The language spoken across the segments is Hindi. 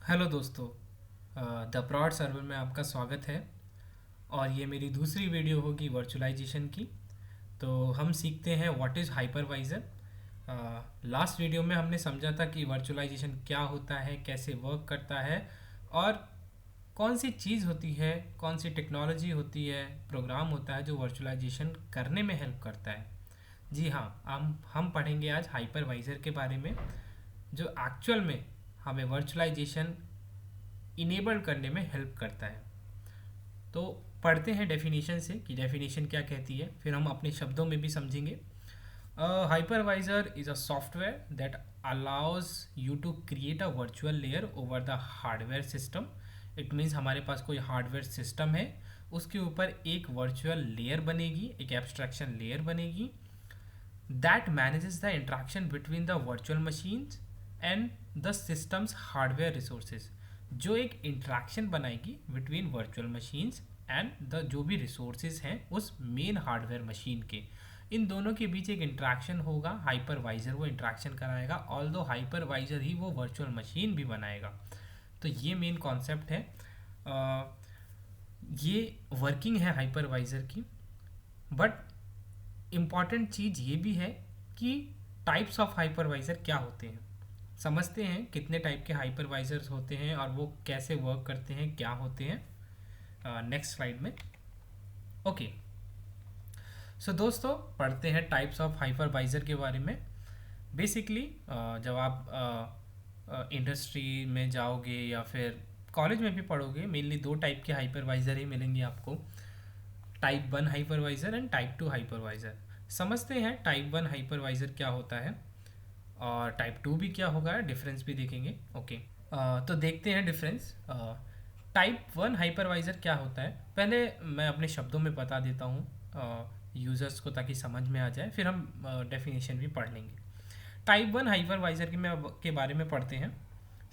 हेलो दोस्तों। द प्रॉड सर्वर में आपका स्वागत है। और ये मेरी दूसरी वीडियो होगी वर्चुअलाइजेशन की। तो हम सीखते हैं what is hypervisor. Last video में हमने समझा था कि वर्चुअलाइजेशन क्या होता है, कैसे वर्क करता है और कौन सी चीज़ होती है, कौन सी टेक्नोलॉजी होती है, प्रोग्राम होता है जो वर्चुअलाइजेशन करने में हेल्प करता है। जी हाँ, हम पढ़ेंगे आज हाइपरवाइज़र के बारे में, जो एक्चुअल में हमें वर्चुअलाइजेशन इनेबल करने में हेल्प करता है। तो पढ़ते हैं डेफिनेशन से कि डेफिनेशन क्या कहती है, फिर हम अपने शब्दों में भी समझेंगे। Hypervisor is a software that allows you to create a virtual layer over the hardware system. It means हमारे पास कोई हार्डवेयर सिस्टम है, उसके ऊपर एक वर्चुअल लेयर बनेगी, एक एब्स्ट्रैक्शन लेयर बनेगी that manages the interaction between the virtual machines and the system's hardware resources। जो एक इंट्रैक्शन बनाएगी between virtual machines and the जो भी रिसोर्सेज हैं उस मेन हार्डवेयर मशीन के, इन दोनों के बीच एक इंट्रैक्शन होगा। हाइपरवाइजर वो इंट्रैक्शन कराएगा, ऑल्दो हाइपरवाइजर ही वो वर्चुअल मशीन भी बनाएगा। तो ये मेन कॉन्सेप्ट है। ये वर्किंग है हाइपरवाइजर की। बट इम्पॉर्टेंट चीज़ ये भी है कि टाइप्स ऑफ हाइपरवाइज़र क्या होते हैं। समझते हैं कितने टाइप के हाइपरवाइजर्स होते हैं और वो कैसे वर्क करते हैं, क्या होते हैं, नेक्स्ट स्लाइड में। ओके, सो दोस्तों पढ़ते हैं टाइप्स ऑफ हाइपरवाइज़र के बारे में। बेसिकली जब आप इंडस्ट्री में जाओगे या फिर कॉलेज में भी पढ़ोगे, मेनली दो टाइप के हाइपरवाइज़र ही मिलेंगे आपको, type 1 hypervisor and type 2 hypervisor. समझते हैं टाइप 1 हाइपरवाइज़र क्या होता है और टाइप 2 भी क्या होगा, डिफरेंस भी देखेंगे। ओके, तो देखते हैं डिफरेंस। टाइप 1 हाइपरवाइज़र क्या होता है, पहले मैं अपने शब्दों में बता देता हूँ यूज़र्स को, ताकि समझ में आ जाए, फिर हम डेफिनेशन भी पढ़ लेंगे। टाइप 1 हाइपरवाइज़र के बारे में पढ़ते हैं।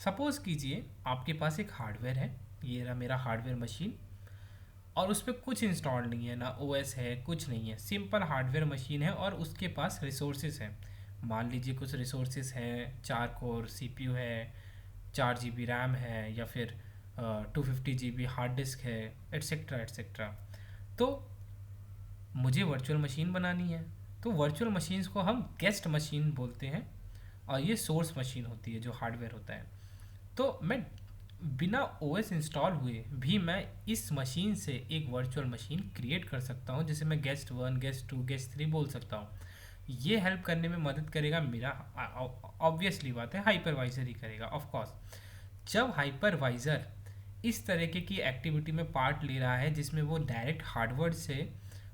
सपोज़ कीजिए आपके पास एक हार्डवेयर है, ये रहा मेरा हार्डवेयर मशीन, और उस पर कुछ इंस्टॉल नहीं है, ना ओएस है, कुछ नहीं है, सिंपल हार्डवेयर मशीन है और उसके पास रिसोर्सेज हैं। मान लीजिए कुछ रिसोर्सेज हैं, 4 कोर सीपीयू है, 4 GB रैम है, या फिर 250 GB हार्ड डिस्क है, एट्सेट्रा एट्सेट्रा। तो मुझे वर्चुअल मशीन बनानी है, तो वर्चुअल मशीन्स को हम गेस्ट मशीन बोलते हैं और ये सोर्स मशीन होती है जो हार्डवेयर होता है। तो मैं बिना ओएस इंस्टॉल हुए भी मैं इस मशीन से एक वर्चुअल मशीन क्रिएट कर सकता हूँ, जिसे मैं गेस्ट 1, गेस्ट 2, गेस्ट 3 बोल सकता हूँ। ये हेल्प करने में मदद करेगा मेरा, ऑब्वियसली बात है, हाइपरवाइजर ही करेगा ऑफ कोर्स। जब हाइपरवाइजर इस तरीके की एक्टिविटी में पार्ट ले रहा है जिसमें वो डायरेक्ट हार्डवेयर से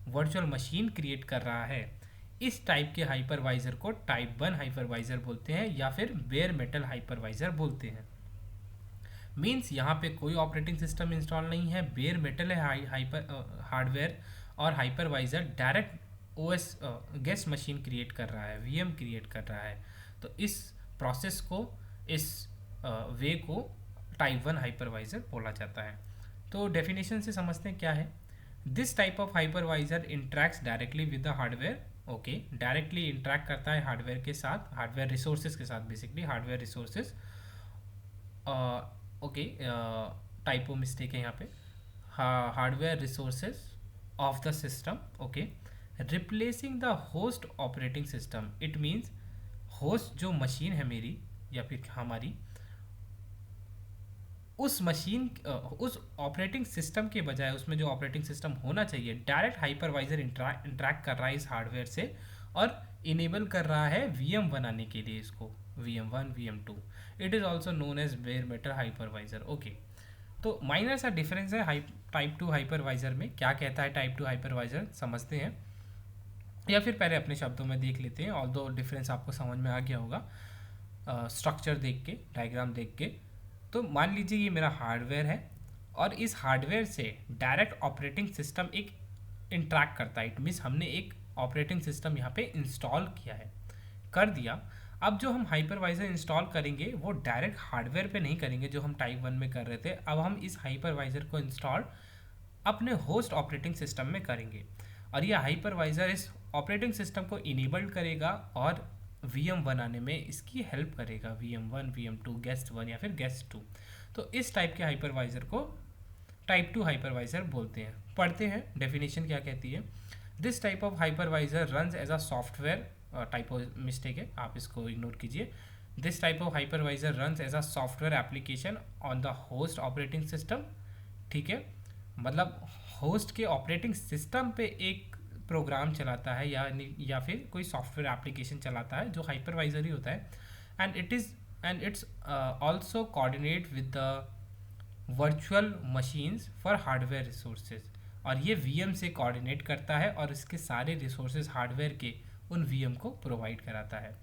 वर्चुअल मशीन क्रिएट कर रहा है, इस टाइप के हाइपरवाइजर को टाइप 1 हाइपरवाइजर बोलते हैं या फिर बेयर मेटल हाइपरवाइजर बोलते हैं। मीन्स यहाँ पे कोई ऑपरेटिंग सिस्टम इंस्टॉल नहीं है, बेयर मेटल है हार्डवेयर, और hypervisor direct OS guest machine create कर रहा है, वीएम क्रिएट कर रहा है। तो इस प्रोसेस को, इस वे को टाइप 1 हाइपरवाइजर बोला जाता है। तो डेफिनेशन से समझते हैं क्या है। This type of hypervisor interacts directly with the hardware. Okay, directly interact करता है हार्डवेयर के साथ, हार्डवेयर रिसोर्सेज के साथ, basically hardware resources. Okay, typo mistake है यहाँ पे, hardware resources of the system. Okay, replacing the host operating system. It means host जो मशीन है मेरी या फिर हमारी, उस मशीन, उस ऑपरेटिंग सिस्टम के बजाय उसमें जो ऑपरेटिंग सिस्टम होना चाहिए, डायरेक्ट हाइपरवाइजर इंटरैक्ट कर रहा है इस हार्डवेयर से और इनेबल कर रहा है वीएम बनाने के लिए इसको, VM1, VM2। It is also known as bare metal hypervisor. Okay, तो माइनर सा डिफरेंस है टाइप 2 हाइपरवाइजर में। क्या कहता है टाइप 2 हाइपरवाइजर, समझते हैं, या फिर पहले अपने शब्दों में देख लेते हैं। ऑल्दो डिफरेंस आपको समझ में आ गया होगा स्ट्रक्चर देख के, डायग्राम देख के। तो मान लीजिए ये मेरा हार्डवेयर है और इस हार्डवेयर से डायरेक्ट ऑपरेटिंग सिस्टम एक इंट्रैक्ट करता है। इट मीन्स हमने एक ऑपरेटिंग सिस्टम यहाँ पे इंस्टॉल किया है, कर दिया। अब जो हम हाइपरवाइजर इंस्टॉल करेंगे वो डायरेक्ट हार्डवेयर पे नहीं करेंगे जो हम टाइप 1 में कर रहे थे। अब हम इस हाइपरवाइजर को इंस्टॉल अपने होस्ट ऑपरेटिंग सिस्टम में करेंगे और यह हाइपरवाइजर इस ऑपरेटिंग सिस्टम को इनेबल्ड करेगा और वीएम बनाने में इसकी हेल्प करेगा, VM1, VM2, गेस्ट 1 या फिर गेस्ट 2। तो इस टाइप के हाइपरवाइज़र को टाइप 2 हाइपरवाइज़र बोलते हैं। पढ़ते हैं डेफिनेशन क्या कहती है। This type of hypervisor runs as a software, typo mistake है, आप इसको इग्नोर कीजिए। This type of hypervisor runs as a software application on the host operating system. ठीक है, मतलब होस्ट के ऑपरेटिंग सिस्टम पे एक प्रोग्राम चलाता है या फिर कोई सॉफ्टवेयर एप्लीकेशन चलाता है जो हाइपरवाइज़र ही होता है। And it's also coordinate with the virtual machines for hardware resources, और ये वीएम से कोऑर्डिनेट करता है और इसके सारे रिसोर्सेज हार्डवेयर के उन वीएम को प्रोवाइड कराता है।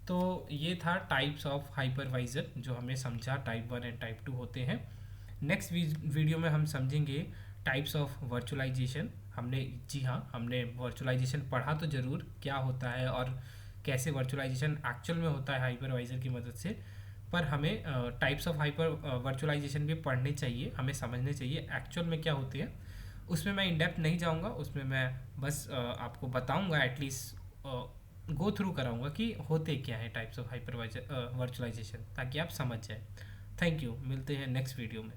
तो ये था टाइप्स ऑफ हाइपरवाइज़र जो हमें समझा, टाइप 1 एंड टाइप 2 होते हैं। नेक्स्ट वीडियो में हम समझेंगे टाइप्स ऑफ वर्चुअलाइजेशन। हमने वर्चुअलाइजेशन पढ़ा तो ज़रूर, क्या होता है और कैसे वर्चुअलाइजेशन एक्चुअल में होता है हाइपरवाइज़र की मदद से, पर हमें टाइप्स ऑफ हाइपर वर्चुअलाइजेशन भी पढ़ने चाहिए, हमें समझने चाहिए एक्चुअल में क्या होते हैं। उसमें मैं इन डेप्थ नहीं जाऊंगा, उसमें मैं बस आपको बताऊंगा, एटलीस्ट गो थ्रू कराऊंगा कि होते क्या है टाइप्स ऑफ हाइपरवाइजर वर्चुअलाइजेशन, ताकि आप समझ जाए। थैंक यू, मिलते हैं नेक्स्ट वीडियो में।